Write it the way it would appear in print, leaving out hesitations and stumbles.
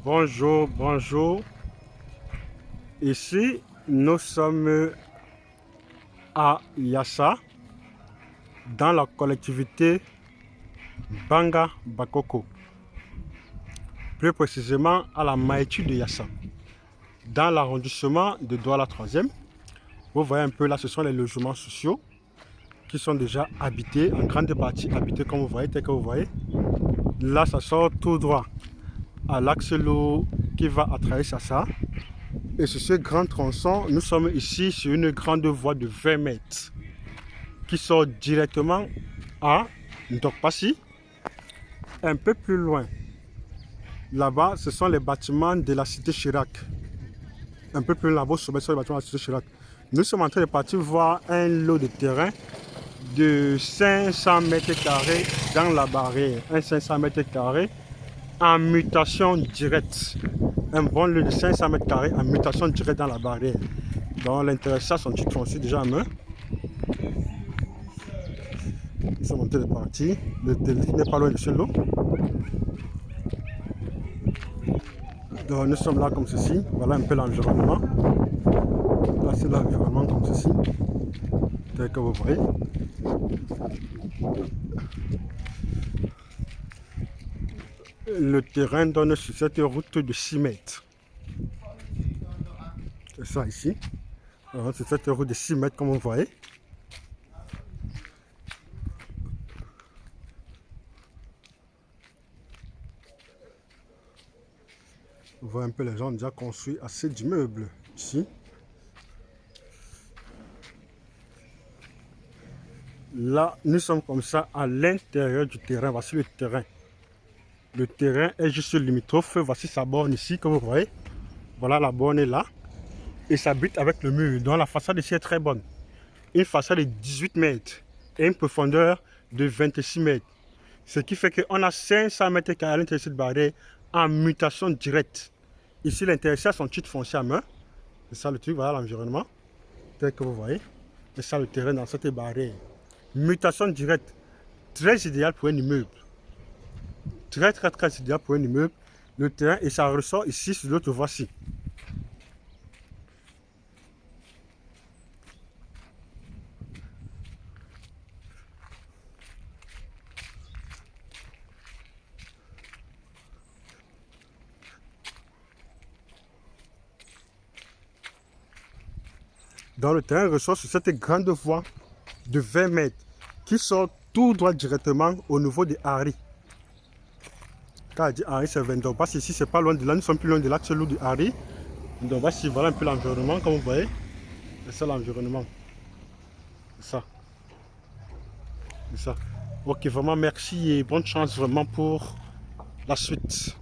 Bonjour, bonjour. Ici, nous sommes à Yassa, dans la collectivité Banga Bakoko. Plus précisément à la Maïtu de Yassa, dans l'arrondissement de Douala 3e. Vous voyez un peu là, ce sont les logements sociaux qui sont déjà habités, en grande partie habités comme vous voyez, tel que vous voyez. Là, ça sort tout droit à l'axe lourd qui va à travers Yassa. Et sur ce grand tronçon, nous sommes ici sur une grande voie de 20 mètres qui sort directement à Ndokpassi. Un peu plus loin, là-bas, ce sont les bâtiments de la cité Chirac. Un peu plus là-bas, ce sont les bâtiments de la cité Chirac. Nous sommes en train de partir voir un lot de terrain de 500 mètres carrés dans la barrière. Un 500 mètres carrés en mutation directe. Un bon lot de 500 mètres carrés en mutation directe dans la barrière. Donc l'intéressé, son titre foncier déjà en main. Nous sommes en train de partir. Le téléphone n'est pas loin de ce lot. Donc nous sommes là comme ceci. Voilà un peu l'environnement. Là c'est l'environnement comme ceci. Tel que vous voyez. Le terrain donne sur cette route de 6 mètres. C'est ça ici. C'est cette route de 6 mètres comme vous voyez. Vous voyez un peu, les gens ont déjà construit assez d'immeubles ici. Là, nous sommes comme ça à l'intérieur du terrain. Voici le terrain. Le terrain est juste limitrophe. Voici sa borne ici, comme vous voyez. Voilà, la borne est là. Et ça brite avec le mur. Donc la façade ici est très bonne. Une façade de 18 mètres et une profondeur de 26 mètres. Ce qui fait qu'on a 500 mètres carrés à l'intérieur de cette barrière en mutation directe. Ici, l'intéressé a son titre foncier à main. C'est ça le truc, voilà l'environnement. Tel que vous voyez. C'est ça le terrain dans cette barrière. Mutation directe. Très idéal pour un immeuble. Très idéal pour un immeuble. Le terrain, et ça ressort ici sur l'autre voie-ci. Dans le terrain ressort sur cette grande voie de 20 mètres qui sort tout droit directement au niveau de Harry. Quand je dis Harry, c'est Ndokpassi. Ici, c'est pas loin de là. Nous sommes plus loin de l'axe lourd de Harry. Donc, voici, voilà un peu l'environnement, comme vous voyez. C'est ça l'environnement. C'est ça. C'est ça. Ok, vraiment merci et bonne chance vraiment pour la suite.